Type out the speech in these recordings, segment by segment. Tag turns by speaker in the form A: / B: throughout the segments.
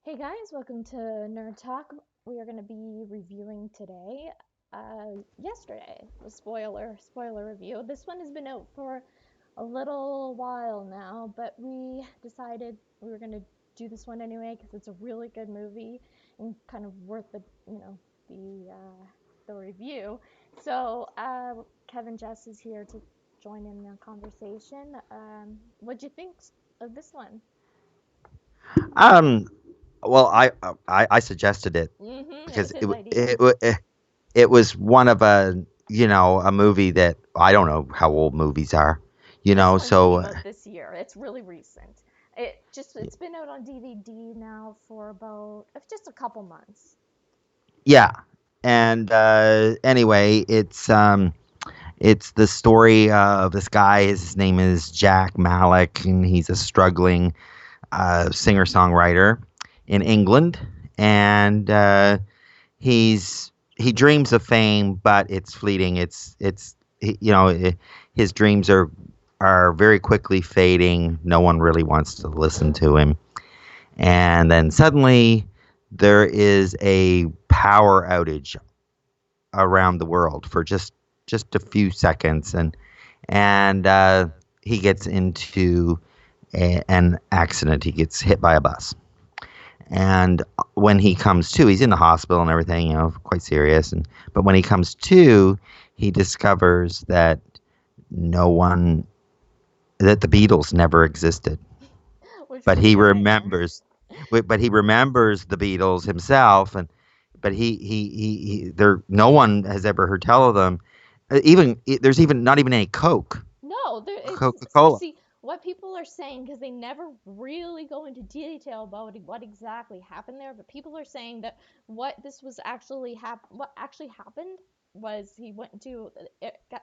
A: Hey guys, welcome to Nerd Talk. We are going to be reviewing today, yesterday, the spoiler review. This one has been out for a little while now, but we decided we were going to do this one anyway because it's a really good movie and kind of worth the review. So Kevin Jess is here to join in the conversation. What'd you think of this one?
B: Um, well, I suggested it
A: Mm-hmm. It was
B: because
A: his
B: it
A: idea.
B: it was one of a movie that I don't know how old movies are,
A: This one came
B: so
A: out this year. It's really recent. It's been out on DVD now for about just a couple months.
B: yeah. And anyway, it's the story of this guy. His name is Jack Malik, and he's a struggling singer songwriter in England, and he dreams of fame, but it's fleeting. His dreams are very quickly fading. No one really wants to listen to him, and then suddenly there is a power outage around the world for just a few seconds, and he gets into an accident. He gets hit by a bus. And when he comes to, he's in the hospital and everything, quite serious. But when he comes to, he discovers no one, that the Beatles never existed.
A: Which
B: But
A: was a
B: he
A: good idea.
B: remembers the Beatles himself, but there, no one has ever heard tell of them. There's even not even any
A: No, it's
B: Coca Cola.
A: see what people are saying because they never really go into detail about what exactly happened there. But people are saying that what actually happened was he went into it got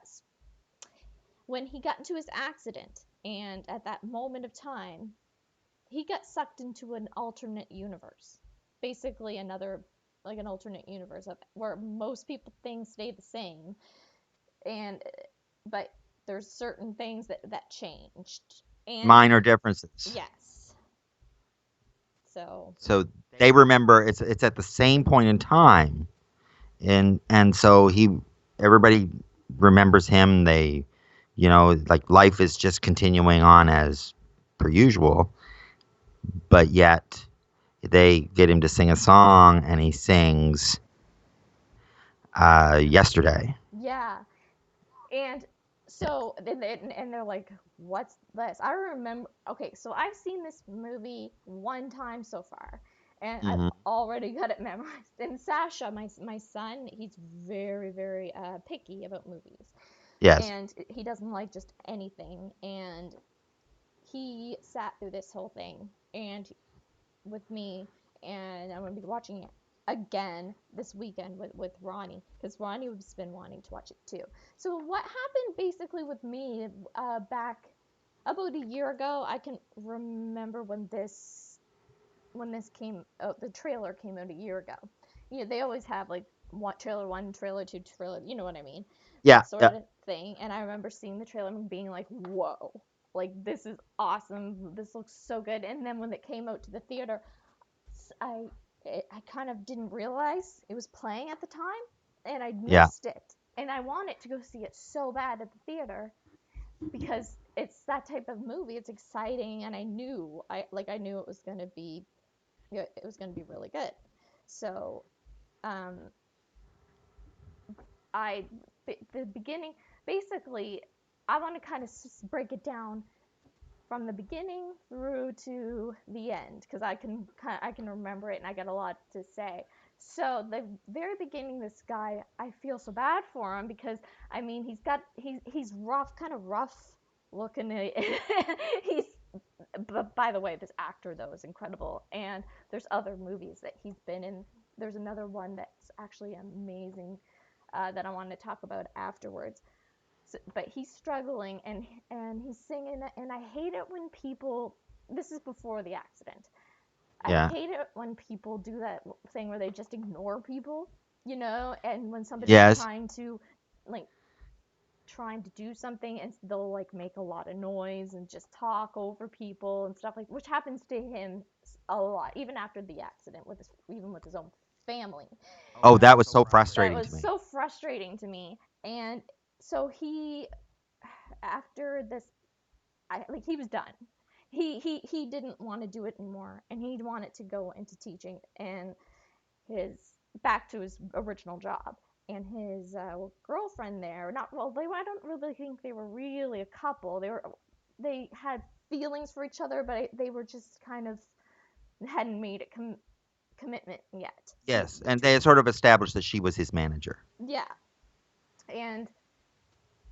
A: when he got into his accident, and at that moment of time he got sucked into an alternate universe. Basically, an alternate universe of where most people things stay the same, and but there's certain things that changed. And
B: Minor differences.
A: yes, so
B: So they remember it's at the same point in time, and so everybody remembers him. Like life is just continuing on as per usual, but yet they get him to sing a song, and he sings yesterday.
A: yeah. And and they're like, "What's this?" I remember. Okay, so I've seen this movie one time so far, and I've
B: Hmm.
A: already got it memorized. And Sasha, my son, he's very picky about movies,
B: Yes.
A: and he doesn't like just anything. And he sat through this whole thing and with me, and I'm gonna be watching it again this weekend with Ronnie because Ronnie has been wanting to watch it too. So what happened basically with me back about a year ago? I can remember when this came out. The trailer came out a year ago. You know, they always have like trailer one, trailer two, trailer. You know what I mean?
B: Yeah.
A: That sort
B: Yeah.
A: of thing. And I remember seeing the trailer and being like, "Whoa! Like this is awesome. This looks so good." And then when it came out to the theater, I I kind of didn't realize it was playing at the time, and I
B: Yeah.
A: missed it. And I wanted to go see it so bad at the theater because it's that type of movie. It's exciting, and I knew it was gonna be really good. So um, I the beginning basically I want to kind of break it down from the beginning through to the end because I can remember it and I got a lot to say. So the very beginning, this guy, I feel so bad for him because I mean he's rough, kind of rough looking. He's But by the way, this actor though is incredible, and there's other movies that he's been in. There's another one that's actually amazing that I wanted to talk about afterwards. So, but he's struggling and he's singing, and I hate it when people. This is before the accident. I
B: Yeah.
A: hate it when people do that thing where they just ignore people, and when somebody's
B: Yes.
A: like trying to do something and they'll like make a lot of noise and just talk over people and stuff like which happens to him a lot, even after the accident even with his own family.
B: Oh, that was so
A: That
B: frustrating
A: was
B: to me.
A: so frustrating to me. And so after this, he was done. He didn't want to do it anymore, and he wanted to go into teaching and his back to his original job. And his girlfriend there, not well, I don't really think they were really a couple. They had feelings for each other, but they were just kind of hadn't made a commitment yet.
B: Yes, and they had sort of established that she was his manager.
A: Yeah, and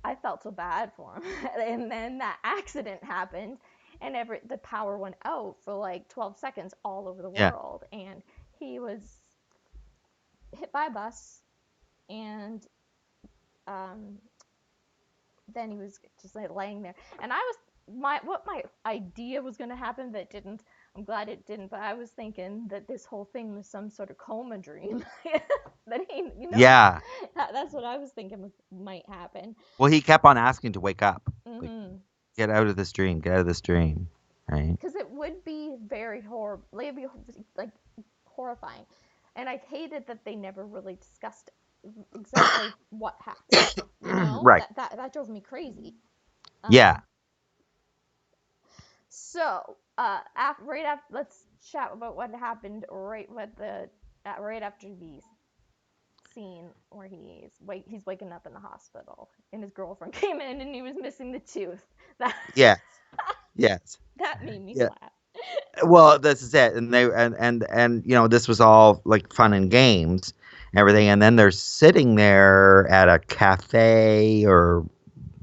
A: I felt so bad for him. And then that accident happened, and the power went out for like 12 seconds all over the
B: Yeah.
A: world, and he was hit by a bus, and um, then he was just like laying there, and I was my idea was going to happen, but it didn't. I'm glad it didn't, but I was thinking that this whole thing was some sort of coma dream. That
B: Yeah.
A: that's what I was thinking might happen.
B: Well, he kept on asking to wake up. Like,
A: Mm-hmm.
B: get out of this dream. Get out of this dream. Right?
A: Because it would be very horrible. It'd be like horrifying, and I hated that they never really discussed exactly what happened.
B: Right.
A: That drove me crazy.
B: Yeah.
A: So, right after, let's chat about what happened right after the scene where he's waking up in the hospital, and his girlfriend came in, and he was missing the tooth. That
B: Yes. Yes.
A: that made me
B: Yeah.
A: laugh.
B: Well, this is it, and this was all like fun and games, and everything, and then they're sitting there at a cafe or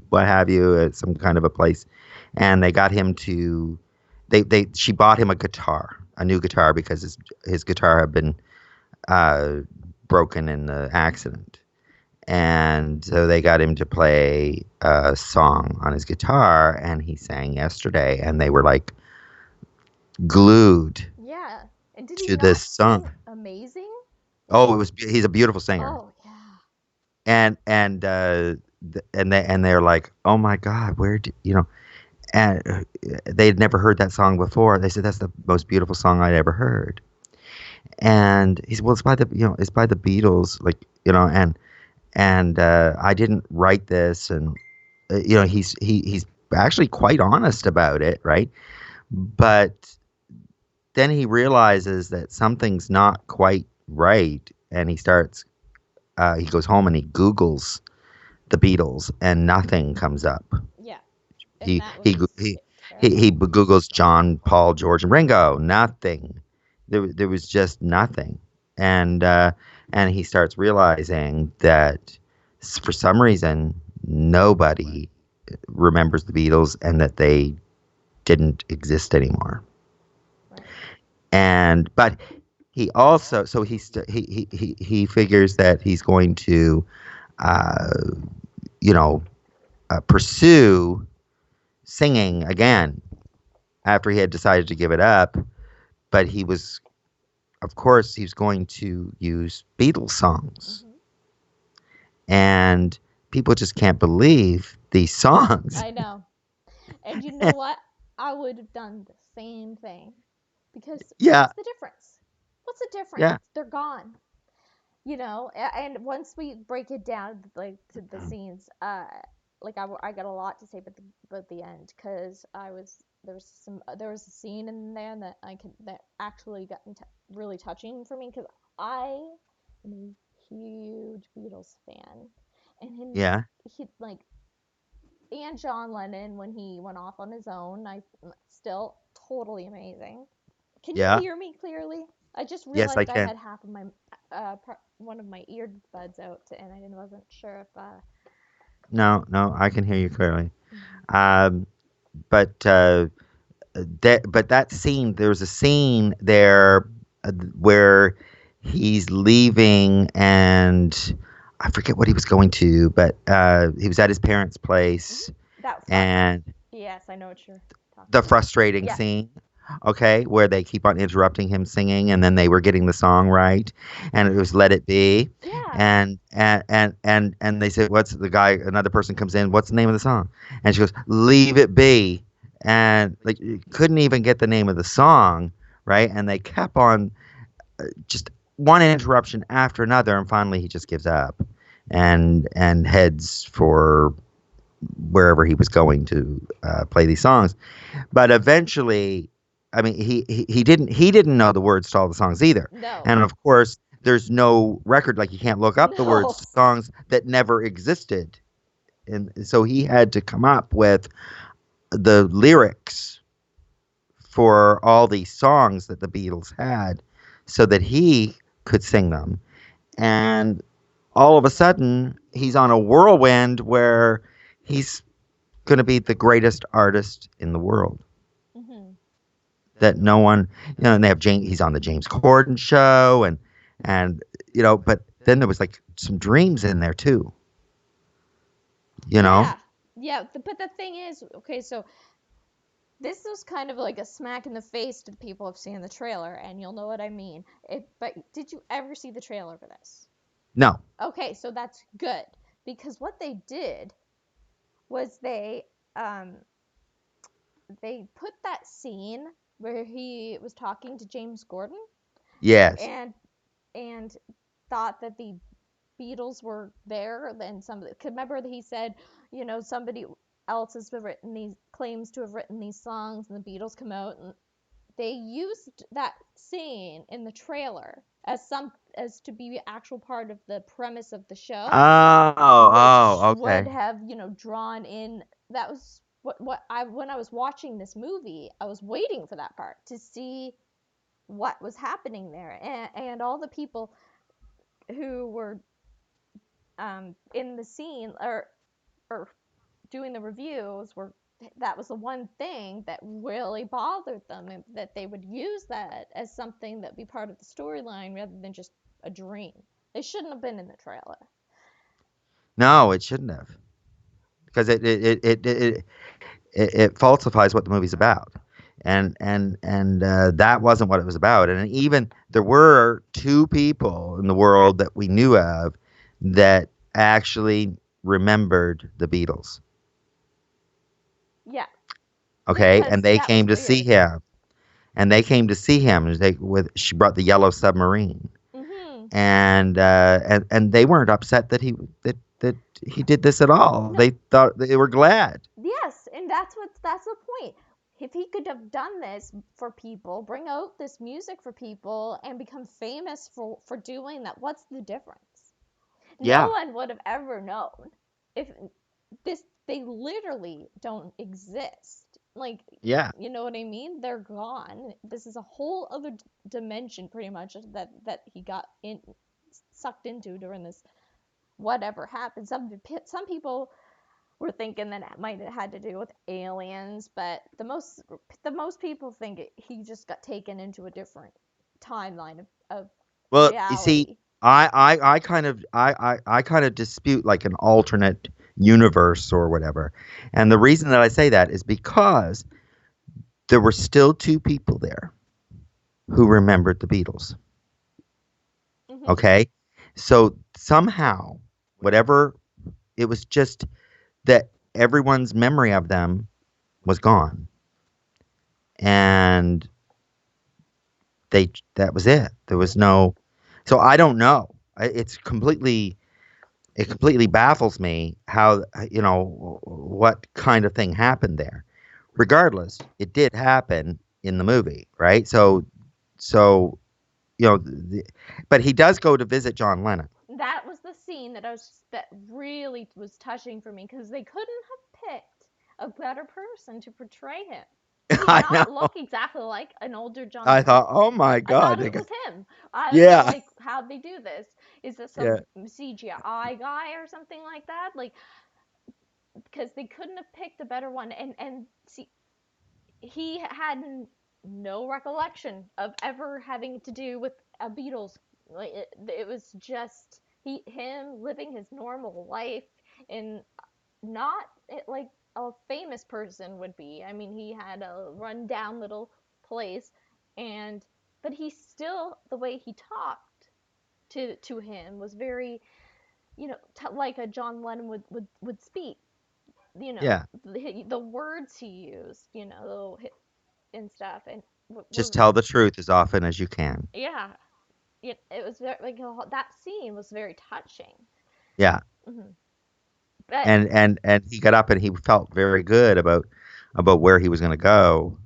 B: what have you, at some kind of a place, and they got him to, she bought him a new guitar, because his guitar had been broken in the accident, and so they got him to play a song on his guitar, and he sang Yesterday, and they were like glued
A: Yeah, and did he
B: to
A: not
B: this song.
A: sing amazing?
B: Oh, he's a beautiful singer.
A: Oh yeah.
B: And they're like, "Oh my God, where did you know?" And they'd never heard that song before. They said that's the most beautiful song I'd ever heard. And he said, "Well, it's by the Beatles, like, and I didn't write this." And he's actually quite honest about it, right? But then he realizes that something's not quite right, and he goes home and he Googles the Beatles, and nothing comes up.
A: Yeah.
B: He Googles John, Paul, George, and Ringo. Nothing. There was just nothing, and he starts realizing that for some reason nobody remembers the Beatles, and that they didn't exist anymore. Right. But he also, so he figures that he's going to pursue singing again after he had decided to give it up, but he was going to use Beatles songs. Mm-hmm. And people just can't believe these songs.
A: I know. And you know what? I would have done the same thing, because what's the difference? What's the difference?
B: Yeah.
A: They're gone. And once we break it down, like, to the scenes, like, I got a lot to say about the end, because there was a scene in there that actually got really touching for me, because I am a huge Beatles fan, and and John Lennon, when he went off on his own, still totally amazing. Can you hear me clearly? I just realized
B: yes, I
A: had half of my one of my earbuds out, and I wasn't sure if.
B: No, I can hear you clearly.
A: Mm-hmm.
B: But that scene, there's a scene there where he's leaving, and I forget what he was going to, but he was at his parents' place.
A: And yes, I know what you're talking
B: the frustrating scene. Okay, where they keep on interrupting him singing, and then they were getting the song right, and it was "Let It Be."
A: Yeah.
B: And they said, "What's the guy?" Another person comes in. "What's the name of the song?" And she goes, "Leave It Be." And like, you couldn't even get the name of the song right? And they kept on just one interruption after another, and finally he just gives up and heads for wherever he was going to play these songs. But eventually, I mean, he didn't know the words to all the songs either,
A: No.
B: and of course, there's no record, like you can't look up the words
A: No.
B: to songs that never existed, and so he had to come up with the lyrics for all these songs that the Beatles had, so that he could sing them. And all of a sudden, he's on a whirlwind where he's going to be the greatest artist in the world.
A: Hmm.
B: That no one, and they have James. He's on the James Corden show, and but then there was like some dreams in there too. You know?
A: Yeah. Yeah. But the thing is, okay, so this was kind of like a smack in the face to the people who've seen the trailer, and you'll know what I mean. But did you ever see the trailer for this?
B: No.
A: Okay, so that's good because what they did was um they put that scene where he was talking to James Gordon
B: Yes.
A: and and thought that the Beatles were there. Then somebody could remember that he said, somebody else has written these claims to have written these songs, and the Beatles come out and they used that scene in the trailer as to be actual part of the premise of the show,
B: Oh.
A: which
B: Oh.
A: would
B: Okay.
A: have drawn in. That was what I when I was watching this movie, I was waiting for that part to see what was happening there, and all the people who were in the scene or doing the reviews were that was the one thing that really bothered them, and that they would use that as something that would be part of the storyline rather than just a dream. They shouldn't have been in the trailer.
B: No, it shouldn't have, because it falsifies what the movie's about, and that wasn't what it was about. And even there were two people in the world that we knew of that actually remembered the Beatles.
A: Yeah,
B: Okay, and
A: because
B: they
A: that was
B: came to see
A: weird.
B: him, and they came to see him. She brought the yellow submarine,
A: Mm-hmm.
B: and they weren't upset that he did this at all.
A: No.
B: They thought they were glad.
A: Yes, and that's the point. If he could have done this for people, bring out this music for people, and become famous for doing that, what's the difference? No
B: Yeah,
A: one would have ever known if this they literally don't exist. Like,
B: yeah.
A: you know what I mean? They're gone. This is a whole other dimension pretty much that he got in sucked into during this whatever happened. Some people were thinking that it might have had to do with aliens, but the most people think he just got taken into a different timeline of
B: Well, you see,
A: reality.
B: I kind of dispute like an alternate universe or whatever. And the reason that I say that is because there were still two people there who remembered the Beatles.
A: Hmm.
B: Okay? So somehow, whatever, it was just that everyone's memory of them was gone. And that was it. There was no, so I don't know. It completely baffles me how, what kind of thing happened there. Regardless, it did happen in the movie, right? So but he does go to visit John Lennon.
A: That was the scene that really was touching for me because they couldn't have picked a better person to portray him. He did
B: I
A: not
B: know.
A: look exactly like an older John
B: I
A: Lennon.
B: thought, oh my
A: I
B: God,
A: thought it was him. I was
B: yeah,
A: like, how'd they do this? Is this
B: yeah,
A: some CGI guy or something like that? Like, because they couldn't have picked a better one. And see, he had no recollection of ever having to do with a Beatles. Like, it was just him living his normal life in not like a famous person would be. I mean, he had a rundown little place, and but he still the way he talked to him was very like a John Lennon would speak.
B: yeah.
A: The words he used, and stuff,
B: Just
A: were
B: tell the truth as often as you can.
A: yeah. It was very, like, that scene was very touching.
B: Yeah.
A: Hmm. But
B: And he got up and he felt very good about where he was going to go,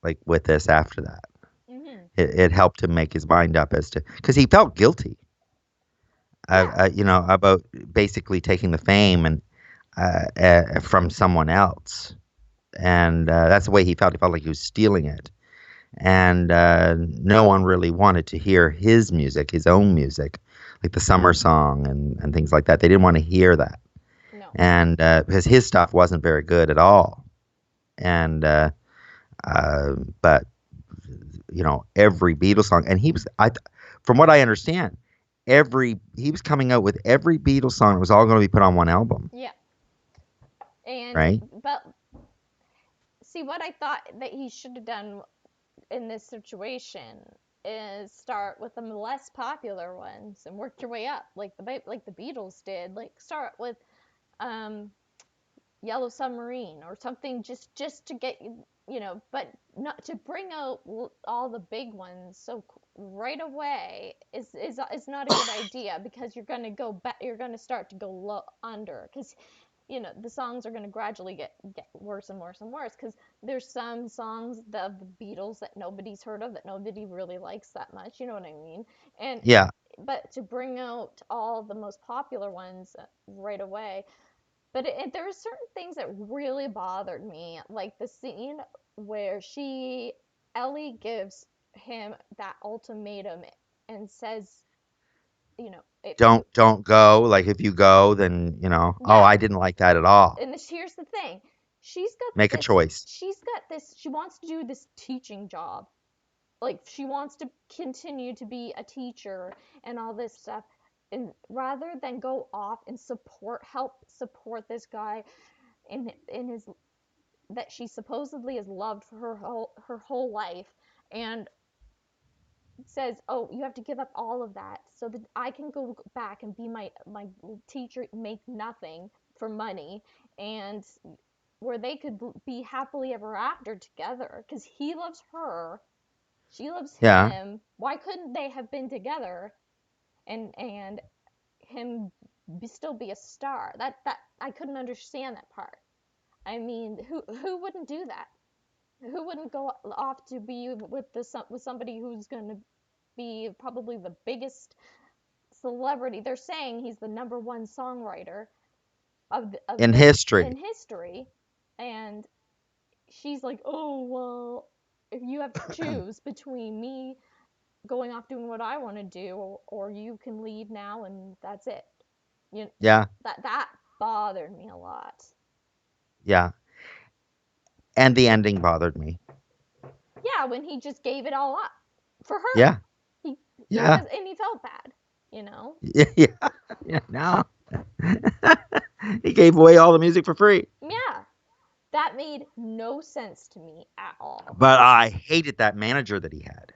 B: like with this after that.
A: hmm
B: It helped him make his mind up as to because he felt guilty,
A: yeah,
B: about basically taking the fame and from someone else, and that's the way he felt. He felt like he was stealing it, and no one really wanted to hear his music, his own music, like the summer song and things like that. They didn't want to hear that,
A: no,
B: and because his stuff wasn't very good at all, and uh, but every Beatles song, and from what I understand, every he was coming out with every Beatles song that was all going to be put on one album,
A: yeah. And
B: right?
A: but see, what I thought that he should have done in this situation is start with the less popular ones and work your way up, like the Beatles did. Like, start with um, Yellow Submarine or something, just to get but not to bring out all the big ones so right away is not a good idea, because you're going to go back, you're going to start to go low under, because the songs are going to gradually get worse and worse and worse, because there's some songs of the Beatles that nobody's heard of, that nobody really likes that much, you know what I mean? And
B: Yeah,
A: but to bring out all the most popular ones right away. But there were certain things that really bothered me, like the scene where Ellie gives him that ultimatum and says, if you,
B: don't go. Like if you go, then oh,
A: yeah.
B: I didn't like that at all.
A: And here's the thing, she's got
B: Make a
A: this,
B: choice.
A: she wants to do this teaching job. Like, she wants to continue to be a teacher and all this stuff. And rather than go off and help support this guy in his that she supposedly has loved for her whole life, and says, "Oh, you have to give up all of that so that I can go back and be my teacher, make nothing for money, and where they could be happily ever after together, because he loves her, she loves
B: Yeah,
A: him. Why couldn't they have been together, and him still be a star?" That I couldn't understand that part. I mean, who wouldn't do that? Who wouldn't go off to be with somebody who's going to be probably the biggest celebrity? They're saying he's the number one songwriter
B: in history.
A: in history, and she's like, "Oh, well, if you have to choose between me going off doing what I want to do, or you can leave now and that's it." You
B: Yeah,
A: that bothered me a lot.
B: yeah. And the ending bothered me.
A: Yeah, when he just gave it all up for her.
B: Yeah,
A: He
B: yeah,
A: because and he felt bad, you know.
B: yeah, yeah. Yeah, no, he gave away all the music for free.
A: Yeah, that made no sense to me at all.
B: But I hated that manager that he had.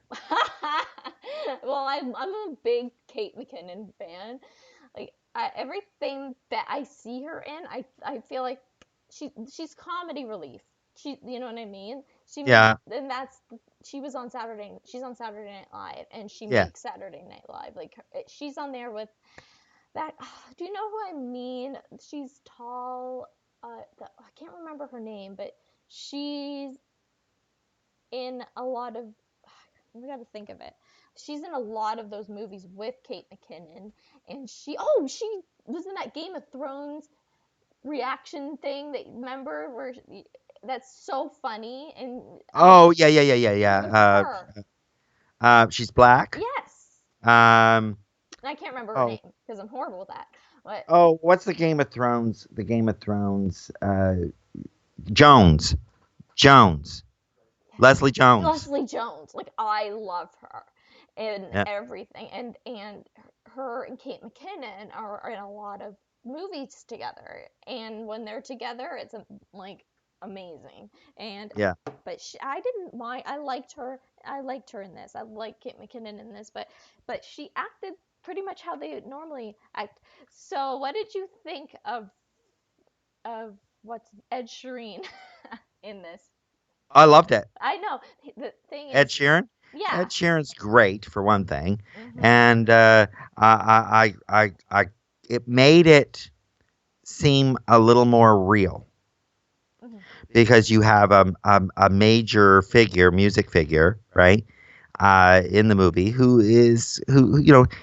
A: Well, I'm a big Kate McKinnon fan. Like, everything that I see her in, I feel like she's comedy relief. You know what I mean? She makes,
B: Yeah,
A: and that's she was on Saturday. She's on Saturday Night Live, and she
B: yeah.
A: makes Saturday Night Live. Like, she's on there with that. Do you know who I mean? She's tall. I can't remember her name, but she's in a lot of. We got to think of it. She's in a lot of those movies with Kate McKinnon, and she was in that Game of Thrones reaction thing that, remember, where that's so funny, and
B: Oh, yeah, yeah, yeah, yeah, yeah.
A: her.
B: She's black.
A: Yes,
B: Um,
A: I can't remember her
B: oh,
A: name because I'm horrible with that. But
B: oh, what's the Game of Thrones? The Game of Thrones. Jones. Jones. Leslie Jones.
A: Leslie Jones, like, I love her in
B: Yeah,
A: everything, and her and Kate McKinnon are in a lot of movies together, and when they're together, it's like amazing. And
B: yeah,
A: but I didn't mind. I liked her in this. I like Kate McKinnon in this, but she acted pretty much how they normally act. So, what did you think of what's Ed Sheeran in this?
B: I loved it.
A: I know. The thing
B: Ed
A: is,
B: Sheeran.
A: yeah.
B: Ed Sheeran's great for one thing,
A: Mhm.
B: and it made it seem a little more real
A: Mhm.
B: because you have a major figure, music figure, right, in the movie who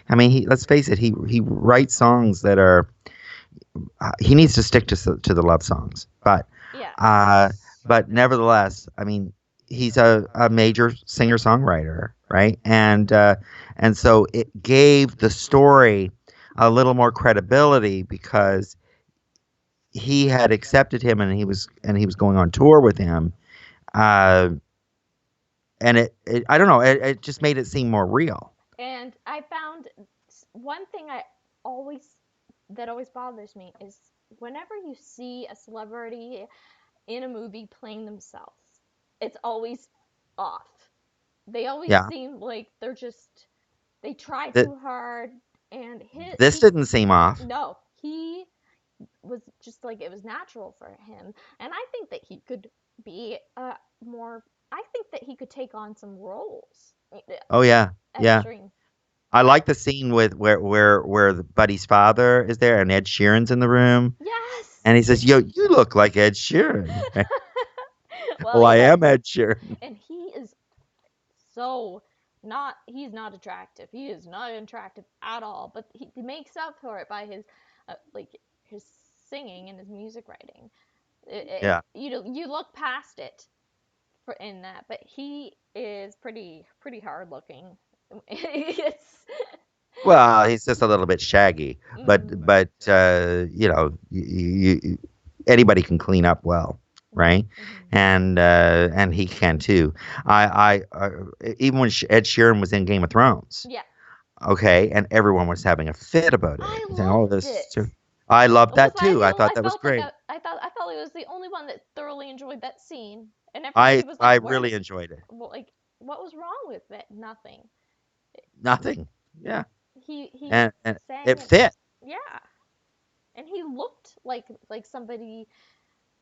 B: I mean, let's face it, he writes songs that are he needs to stick to the love songs,
A: Yeah.
B: uh, but nevertheless, I mean, he's a major singer songwriter, right, and so it gave the story a little more credibility because he had accepted him and he was going on tour with him, uh, and it I don't know, it just made it seem more real.
A: And I found one thing always that always bothers me is whenever you see a celebrity in a movie playing themselves, it's always off. They always
B: Yeah,
A: seem like they try
B: that
A: too hard, and
B: this didn't seem off.
A: no, he was just like it was natural for him, and I think that he could be more. I think that he could take on some roles.
B: Oh yeah, yeah.
A: Entering,
B: I
A: I
B: like the scene with where the Buddy's father is there and Ed Sheeran's in the room,
A: yes.
B: and he says, "Yo, you look like Ed Sheeran."
A: Well,
B: Well, I
A: yeah,
B: am Ed Sheeran.
A: and he is so not. He's not attractive. He is not attractive at all. But he makes up for it by his like his singing and his music writing.
B: Yeah.
A: You look past it for in that, but he is pretty hard looking. It's
B: Well, he's just a little bit shaggy,
A: mm,
B: anybody can clean up well,
A: mhm,
B: right?
A: mhm.
B: And he can too. Even when Ed Sheeran was in Game of Thrones,
A: Yeah,
B: okay, and everyone was having a fit about it,
A: I
B: saying, "Oh,
A: loved
B: this."
A: it.
B: I loved
A: Was
B: that
A: I
B: too.
A: the
B: I
A: only,
B: thought
A: I
B: that was
A: felt like
B: great.
A: I thought I was the only one that thoroughly enjoyed that scene, and
B: I
A: everybody was like,
B: I
A: "Where,
B: really enjoyed it.
A: like, what was wrong with it? Nothing."
B: Nothing. Yeah,
A: He
B: and
A: sang
B: it
A: it,
B: fit.
A: yeah, and he looked like somebody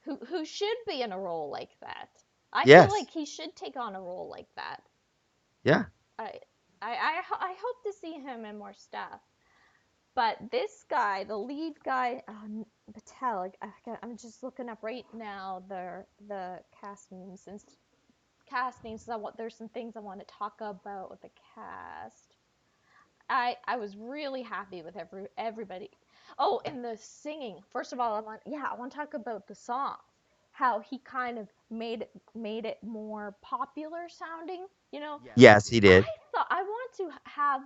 A: who should be in a role like that. I feel
B: Yes.
A: like he should take on a role like that.
B: Yeah.
A: I I hope to see him in more stuff. But this guy, the lead guy, Patel, I'm just looking up right now the cast names. There's some things I want to talk about with the cast. I was really happy with everybody. Oh, and the singing. First of all, I want to talk about the songs. How he kind of made it more popular sounding.
B: Yes, he
A: I
B: did.
A: thought I want to have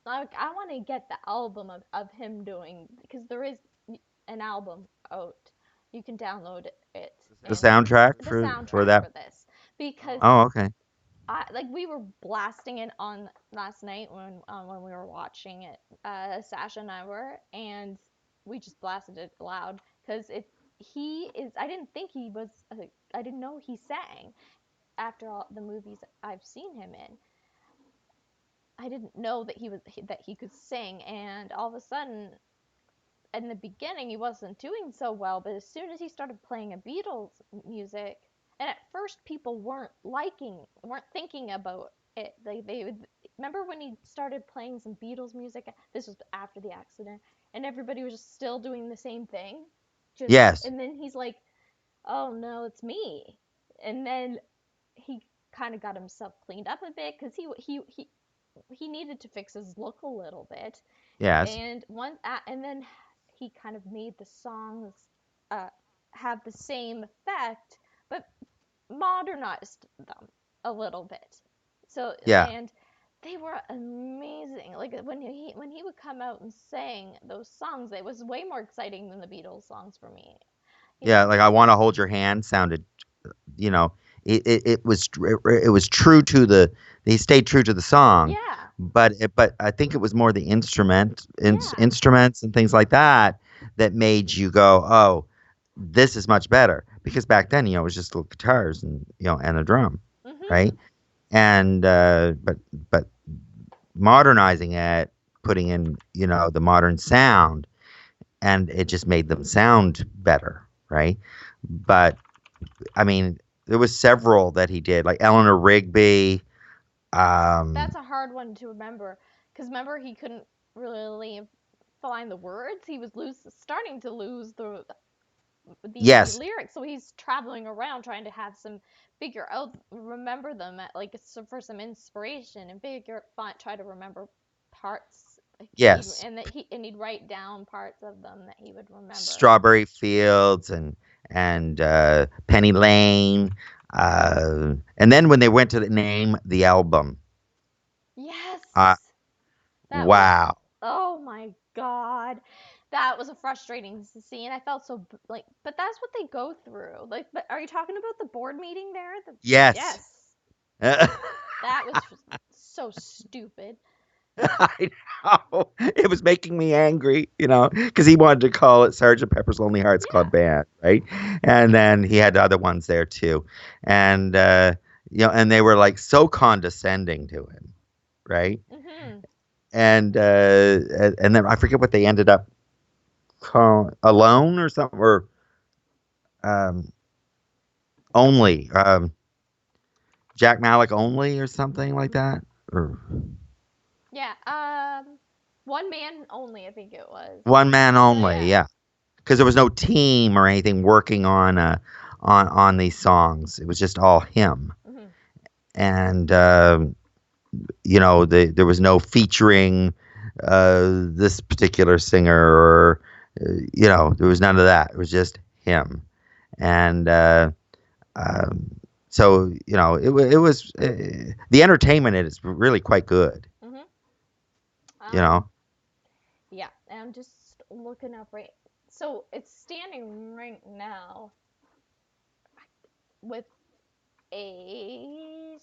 A: I want to get the album of him doing because there is an album out. You can download it
B: The
A: and
B: soundtrack
A: the
B: for
A: soundtrack
B: that.
A: for this because
B: Oh, okay.
A: we were blasting it on last night when we were watching it. Sasha and I were, and we just blasted it loud because he is. I didn't think he was. I didn't know he sang after all the movies I've seen him in. I didn't know that he could sing, and all of a sudden, in the beginning, he wasn't doing so well. But as soon as he started playing a Beatles music, and at first people weren't thinking about it. They would remember when he started playing some Beatles music. This was after the accident, and everybody was just still doing the same thing.
B: Yes.
A: And then he's like, "Oh no, it's me," and then he kind of got himself cleaned up a bit because he needed to fix his look a little bit,
B: Yes.
A: and then he kind of made the songs uh, have the same effect, but modernized them a little bit. So
B: Yeah.
A: and they were amazing. Like when he would come out and sing those songs, it was way more exciting than the Beatles songs for me. You
B: Yeah.
A: know?
B: Like I want to hold your hand sounded, you know, it was true to the he stayed true to the song,
A: Yeah,
B: but I think it was more the
A: yeah.
B: instruments and things like that that made you go, oh, this is much better because back then it was just little guitars and and a drum, right?
A: Mhm.
B: And but modernizing it, putting in the modern sound, and it just made them sound better, right? But I mean, there was several that he did, like Eleanor Rigby.
A: That's a hard one to remember because remember he couldn't really find the words. He was starting to lose the
B: Yes,
A: lyrics, so he's traveling around trying to have some figure out remember them at, like for some inspiration and try to remember parts like
B: yes.
A: and he'd write down parts of them that he would remember.
B: Strawberry Fields and Penny Lane. And then when they went to name the album,
A: Yes,
B: uh,
A: that was,
B: wow.
A: oh my god, that was a frustrating scene. I felt so like, but that's what they go through. Like, but are you talking about the board meeting there?
B: Yes.
A: Yes,
B: I
A: that was so stupid.
B: know. It was making me angry, because he wanted to call it Sergeant Pepper's Lonely Hearts
A: Yeah.
B: Club Band, right? And then he had other ones there too. And, and they were like so condescending to him, right?
A: Mhm.
B: And then I forget what they ended up calling, Alone or something, or um, Only, Jack Malik Only or something like that. Or
A: Yeah. One man only, I think it was.
B: One Man
A: Oh
B: Only,
A: yeah.
B: yeah. Because there was no team or anything working on these songs. It was just all him,
A: Mhm.
B: and there was no featuring this particular singer, or there was none of that. It was just him, and um, so it was the entertainment in it is really quite good.
A: Mhm.
B: You know,
A: Yeah. And I'm just looking up right. So it's standing right now with a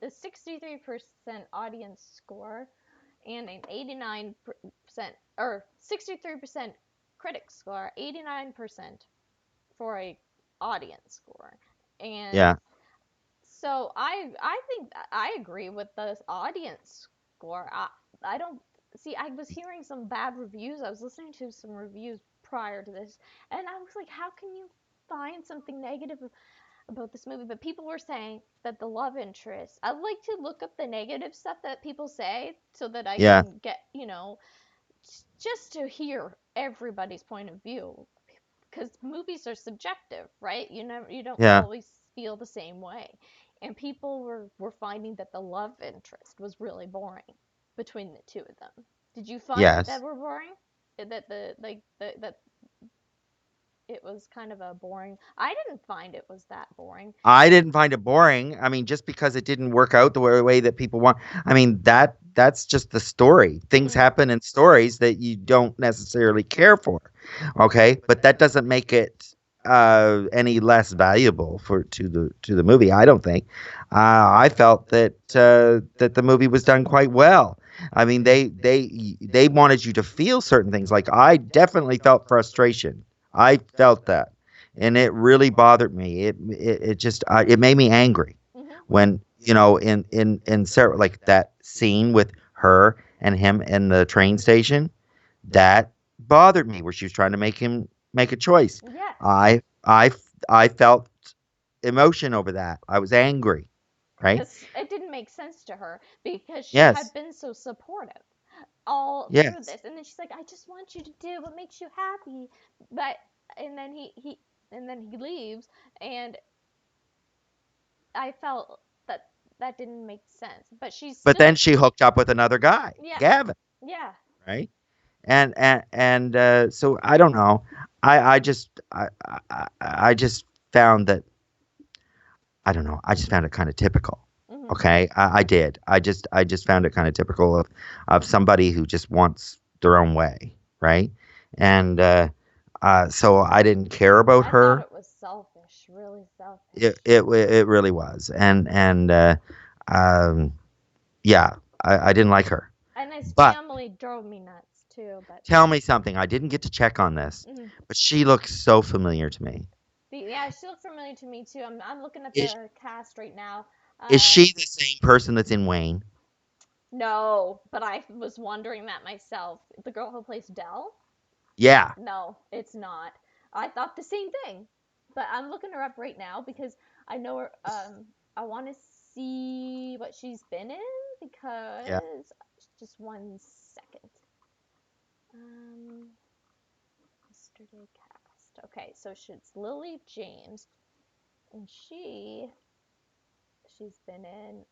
A: 63% audience score and an 89% or 63% critic score, 89% for a audience score. And
B: yeah,
A: so I think I agree with the audience score. I don't see. I was hearing some bad reviews. I was listening to some reviews prior to this, and I was like, how can you find something negative about this movie? But people were saying that the love interest. I like to look up the negative stuff that people say so that I
B: yeah,
A: can get just to hear everybody's point of view because movies are subjective, right? You don't
B: yeah.
A: always feel the same way. And people were finding that the love interest was really boring between the two of them. Did you find that
B: Yes.
A: were boring? That the like that it was kind of a boring. I didn't find it was that boring.
B: I didn't find it boring. I mean, just because it didn't work out the way that people want. I mean, that's just the story. Things
A: Mhm.
B: happen in stories that you don't necessarily care for. Okay? But that doesn't make it any less valuable to the movie, I don't think. I felt that the movie was done quite well. I mean, they wanted you to feel certain things. Like I definitely felt frustration. I felt that, and it really bothered me. It just it made me angry
A: Mhm.
B: when in Sarah, like that scene with her and him in the train station. That bothered me, where she was trying to make him make a choice.
A: Yes.
B: I felt emotion over that. I was angry, right?
A: Because it didn't make sense to her because she had
B: Yes,
A: been so supportive all through
B: yes.
A: this, and then she's like, I just want you to do what makes you happy. But and then he leaves, and I felt that that didn't make sense. But she's
B: But then
A: still,
B: she hooked up with another guy,
A: yeah,
B: Gavin,
A: yeah.
B: right? And so I don't know. I just found that I don't know. I just found it kind of typical.
A: Hmm.
B: Okay, I did. I just found it kind of typical of somebody who just wants their own way, right? And so I didn't care about
A: I thought
B: her.
A: it was selfish, really
B: It
A: selfish.
B: it it really was, and um, yeah, I didn't like her.
A: And his
B: But
A: family drove me nuts too. But
B: tell me something. I didn't get to check on this,
A: mhm.
B: but she looks so familiar to me.
A: Yeah, she looked familiar to me too. I'm looking at
B: Is
A: the cast right now.
B: is
A: Uh,
B: she the same person that's in Wayne?
A: no, but I was wondering that myself. The girl who plays Dell?
B: Yeah.
A: No, it's not. I thought the same thing. But I'm looking her up right now because I know her. I want to see what she's been in
B: Yeah.
A: because just 1 second. Um, yesterday cast. Okay, so it's Lily James, and she's been in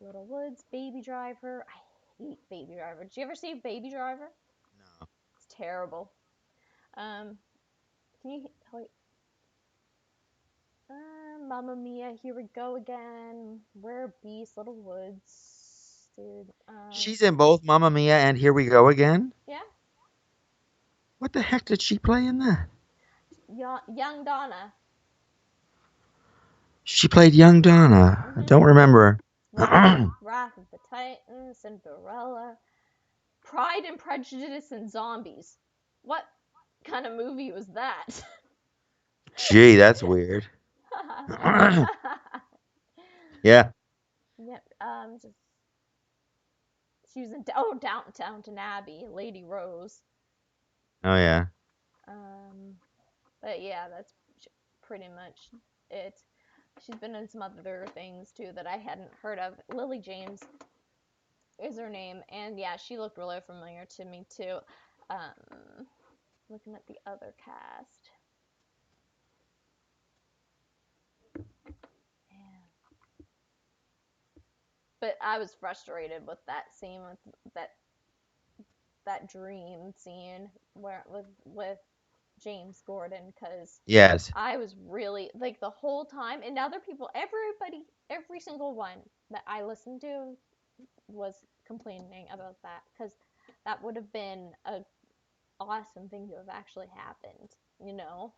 A: Little Woods, Baby Driver. I hate Baby Driver. Did you ever see Baby Driver?
B: No.
A: It's terrible. Um, can you wait? Mamma Mia, Here We Go Again, Rare Beast, Little Woods, dude.
B: She's in both Mamma Mia and Here We Go Again.
A: Yeah,
B: What the heck did she play in that?
A: Young Donna.
B: She played young Donna. I
A: Mm-hmm.
B: don't remember.
A: Wrath of the Titans, Cinderella, Pride and Prejudice, and Zombies. What kind of movie was that?
B: Gee, that's weird. Yeah.
A: Yep. Just she was in Downton Abbey, Lady Rose.
B: Oh yeah.
A: Um, but yeah, that's pretty much it. She's been in some other things too that I hadn't heard of. Lily James is her name, and yeah, she looked really familiar to me too. Looking at the other cast. Yeah. But I was frustrated with that scene with that dream scene where with James Gordon because
B: Yes.
A: I was really like the whole time, and other people, every single one that I listened to was complaining about that because that would have been a awesome thing to have actually happened, you know.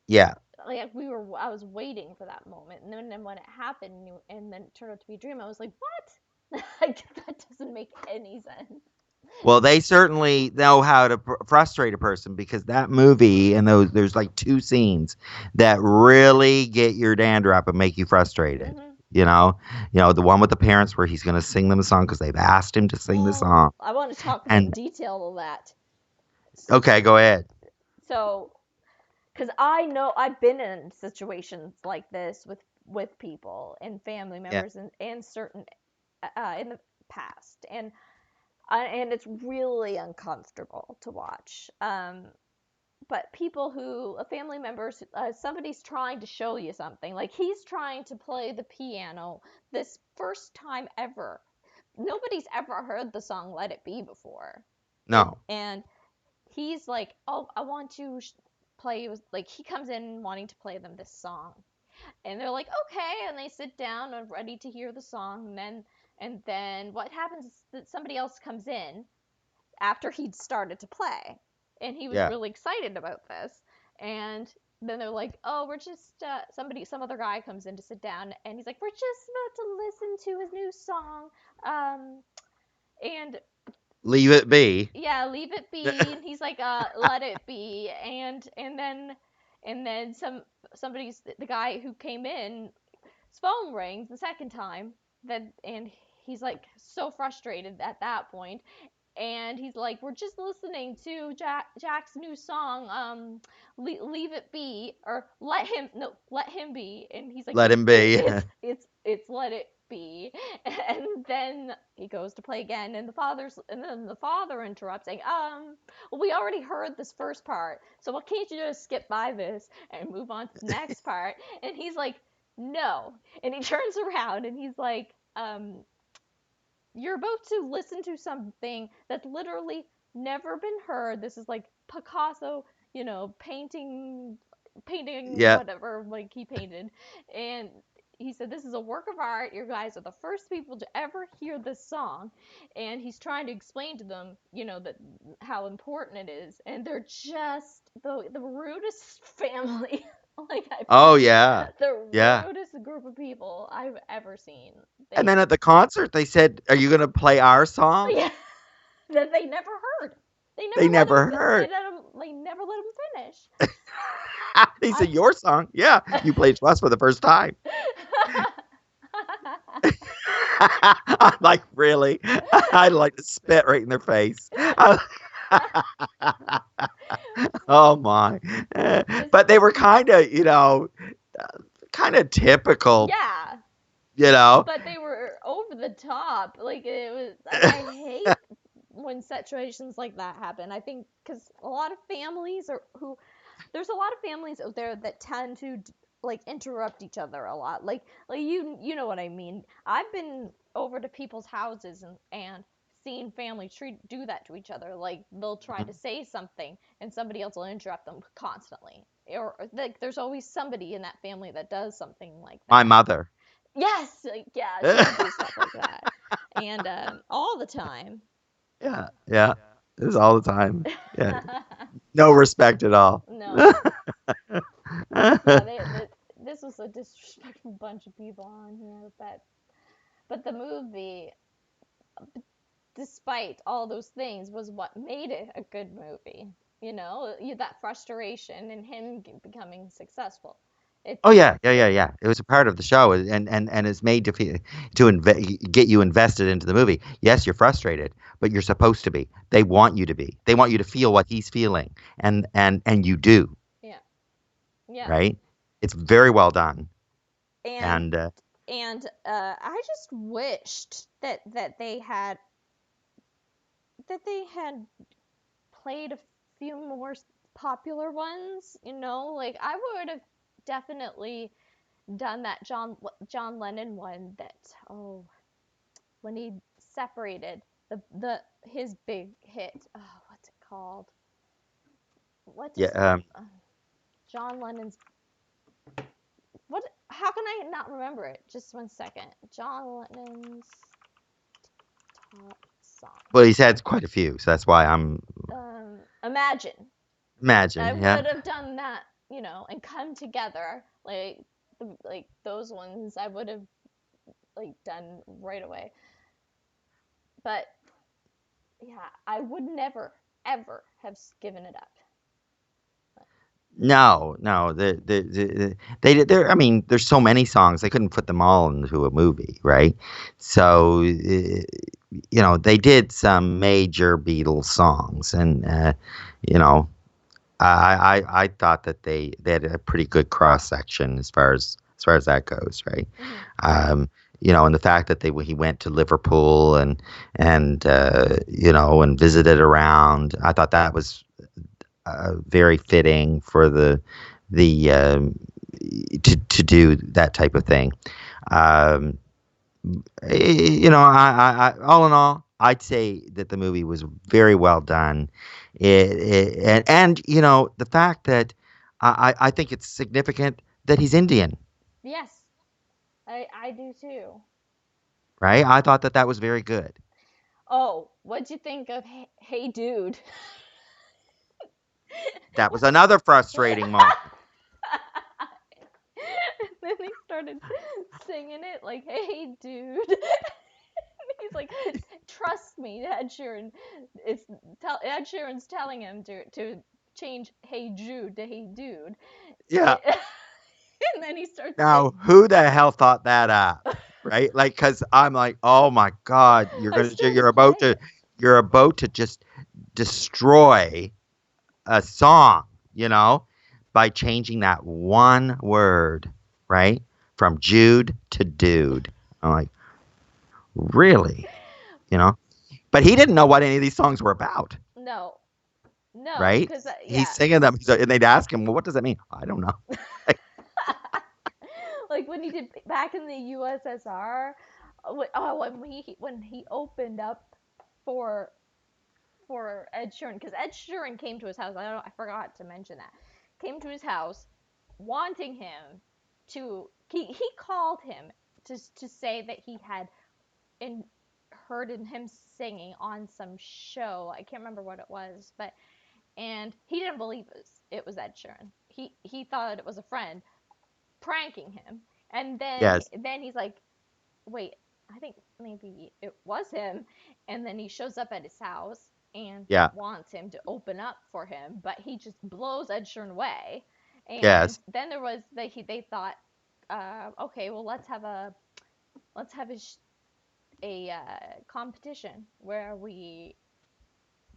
B: Yeah.
A: Like I was waiting for that moment, and then when it happened, and then it turned out to be a dream, I was like, what? Like that doesn't make any sense.
B: Well, they certainly know how to frustrate a person because that movie and there's like two scenes that really get your dander up and make you frustrated.
A: Mm-hmm.
B: The one with the parents where he's going to sing them a song because they've asked him to sing the
A: Well,
B: song.
A: I want to talk about
B: And
A: detail of that.
B: okay, go ahead.
A: So, because I know I've been in situations like this with people and family
B: Yeah.
A: members and certain in the past, and it's really uncomfortable to watch. But people family members, somebody's trying to show you something, like he's trying to play the piano this first time ever. Nobody's ever heard the song "Let It Be" before,
B: No.
A: and he's like, "Oh, I want to play." Like he comes in wanting to play them this song, and they're like, "Okay," and they sit down and ready to hear the song. And then what happens is that somebody else comes in after he'd started to play, and he was
B: Yeah.
A: really excited about this. And then they're like, "Oh, we're just some other guy comes in to sit down, and he's like, we're just about to listen to his new song, and
B: Leave it be.
A: yeah, leave it be." And he's like, let it be. And then somebody's the guy who came in, his phone rings the second time. And he's like so frustrated at that point, and he's like, "We're just listening to Jack's new song, leave it be, or let him be." And he's like,
B: Let him be.
A: it's let it be." And then he goes to play again, and then the father interrupts, saying, we already heard this first part, so why can't you just skip by this and move on to the next part?" And he's like, "No." And he turns around and he's like, "You're about to listen to something that's literally never been heard. This is like Picasso, painting
B: Yeah.
A: whatever like he painted." And he said, "This is a work of art. You guys are the first people to ever hear this song." And he's trying to explain to them, that how important it is. And they're just the rudest family. Like
B: Oh yeah.
A: the
B: Yeah.
A: rudest group of people I've ever seen.
B: And
A: They
B: then at the concert they said, "Are you going to play our song?"
A: Yeah, that they never heard. They
B: They
A: never let him.
B: never heard.
A: They never let him finish.
B: He
A: I.
B: said, "Your song?" Yeah. You played to us for the first time. I'm like, really? I'd like to spit right in their face. Oh my. But they were kind of, kind of typical,
A: Yeah,
B: you know.
A: but they were over the top. Like it was. I hate when situations like that happen. I think because a lot of families are who there's a lot of families out there that tend to like interrupt each other a lot. Like you know what I mean. I've been over to people's houses and seen families do that to each other. Like they'll try to say something and somebody else will interrupt them constantly. Or like there's always somebody in that family that does something like
B: My
A: that.
B: mother.
A: Yes, like, yeah, she'll do stuff like that. And all the time.
B: Yeah, yeah. It was all the time. Yeah, no respect at all.
A: No. Yeah, this was a disrespectful bunch of people on here, but the movie, despite all those things, was what made it a good movie. You know, that frustration and him becoming successful. It's
B: Oh yeah, yeah, yeah, yeah. It was a part of the show, and it's made to get you invested into the movie. Yes, you're frustrated, but you're supposed to be. They want you to be. They want you to feel what he's feeling, and you do,
A: yeah, yeah,
B: right? It's very well done,
A: and
B: and
A: I just wished that they had played a few more popular ones. You know, like I would have definitely done that John Lennon one that when he separated the his big hit. Oh, what's it called? What
B: yeah,
A: does that John Lennon's what? How can I not remember it? Just 1 second. John Lennon's top song.
B: well, he's had quite a few, so that's why I'm
A: Imagine. I
B: imagine, yeah.
A: would have done that, and come together like those ones. I would have like done right away. But yeah, I would never ever have given it up.
B: No, no, they. I mean, there's so many songs they couldn't put them all into a movie, right? So, they did some major Beatles songs, and you know, I thought that they had a pretty good cross section as far as that goes, right?
A: Mm-hmm.
B: And the fact that he went to Liverpool and visited around, I thought that was very fitting for the to do that type of thing. Um, all in all, I'd say that the movie was very well done. And the fact that I think it's significant that he's Indian,
A: Yes, I do too.
B: right? I thought that that was very good.
A: Oh, what'd you think of Hey Dude?
B: That was another frustrating moment.
A: And then they started singing it like, "Hey, dude." He's like, "Trust me, Ed Sheeran." Ed Sheeran's telling him to change "Hey Jude" to "Hey Dude,"
B: Yeah.
A: and then he starts
B: Now,
A: singing.
B: who the hell thought that up? Right? Like, because I'm like, oh my God,
A: I
B: you're
A: started
B: about
A: playing
B: to
A: it.
B: you're about to just destroy a song, by changing that one word, right? From Jude to dude. I'm like, really? You know? But he didn't know what any of these songs were about,
A: No, no,
B: right?
A: because
B: He's
A: yeah,
B: singing them, and they'd ask him, well, what does that mean? I don't know.
A: like when he did back in the USSR. When he opened up for Ed Sheeran, because Ed Sheeran came to his house. I forgot to mention that. Came to his house, wanting him to. He called him to say that he had in heard him singing on some show. I can't remember what it was, and he didn't believe it was Ed Sheeran. He thought it was a friend pranking him, and then
B: Yes.
A: then he's like, wait, I think maybe it was him. And then he shows up at his house and
B: Yeah.
A: wants him to open up for him, but he just blows Ed Sheeran away. And
B: Yes.
A: then there was they thought, okay, well let's have a competition where we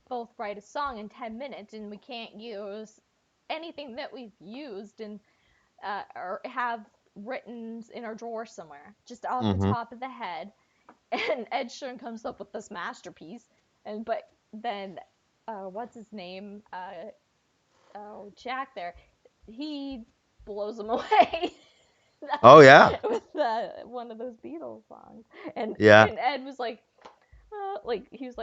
A: both write a song in 10 minutes, and we can't use anything that we've used and or have written in our drawer somewhere, just off the
B: Mm-hmm.
A: top of the head. And Ed Sheeran comes up with this masterpiece, and but then, what's his name? Oh, Jack there, he blows him away.
B: Oh yeah.
A: With one of those Beatles songs, and
B: Yeah.
A: Ed was like he was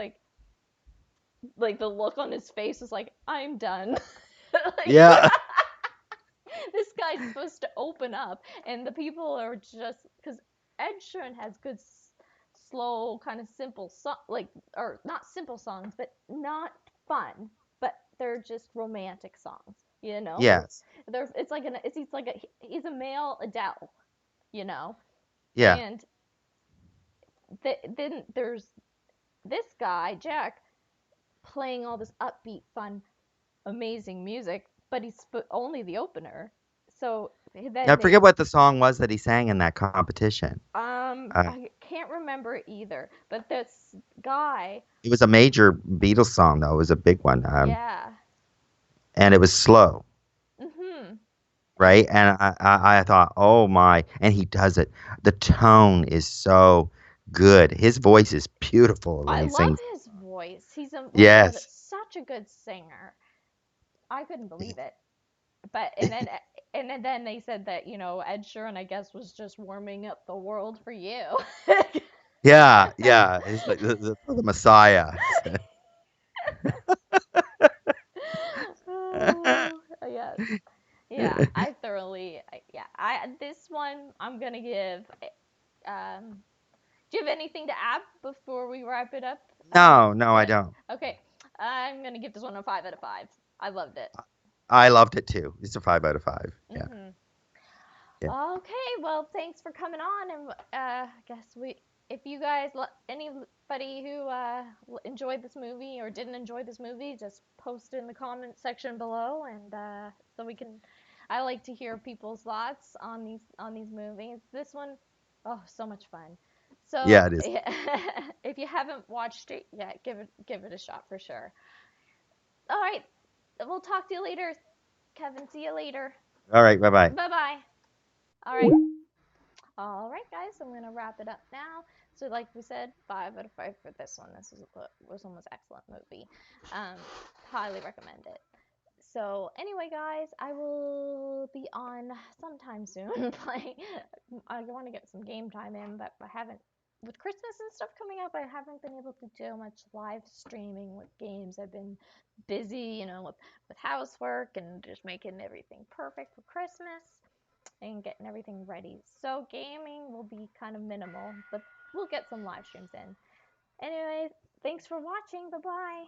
A: like the look on his face was like, I'm done. Like
B: Yeah.
A: this guy's supposed to open up, and the people are just because Ed Sheeran has good, slow, kind of simple like or not simple songs, but not fun, but they're just romantic songs. You know,
B: Yes.
A: they're it's like it's like he's a male Adele. You know,
B: Yeah.
A: and then there's this guy Jack playing all this upbeat, fun, amazing music, but he's only the opener. So
B: I
A: then they
B: forget what the song was that he sang in that competition. Uh,
A: I can't remember either, but this guy,
B: it was a major Beatles song though. It was a big one.
A: yeah,
B: And it was slow,
A: mhm, and
B: right? And I thought, oh my, and he does it. The tone is so good. His voice is beautiful when
A: I
B: he
A: love
B: sings.
A: his voice. He's like a
B: Yes.
A: such a good singer. I couldn't believe it. But and then they said that Ed Sheeran I guess was just warming up the world for you.
B: Yeah, yeah. It's like the Messiah.
A: Oh, yes. Yeah, I thoroughly yeah. I this one I'm gonna give. Um, do you have anything to add before we wrap it up?
B: No, no, I
A: Good.
B: don't.
A: Okay, I'm gonna give this one a 5 out of 5. I loved it.
B: I loved it too. It's a 5 out of 5. Yeah,
A: Mhm.
B: yeah.
A: Okay, well, thanks for coming on, and I guess if you guys, anybody who enjoyed this movie or didn't enjoy this movie, just post it in the comment section below, and so we can. I like to hear people's thoughts on these movies. This one, oh, so much fun.
B: Yeah,
A: So
B: it is.
A: if you haven't watched it yet, give it a shot for sure. All right, we'll talk to you later, Kevin. See you later.
B: All right, bye bye.
A: Bye bye. All right. All right, guys, I'm gonna wrap it up now. So, like we said, 5 out of 5 for this one. This one was excellent movie. Um, highly recommend it. So, anyway, guys, I will be on sometime soon playing. I want to get some game time in, but I haven't. With Christmas and stuff coming up, I haven't been able to do much live streaming with games. I've been busy, with housework and just making everything perfect for Christmas and getting everything ready. So gaming will be kind of minimal, but we'll get some live streams in. Anyway, thanks for watching. Bye bye.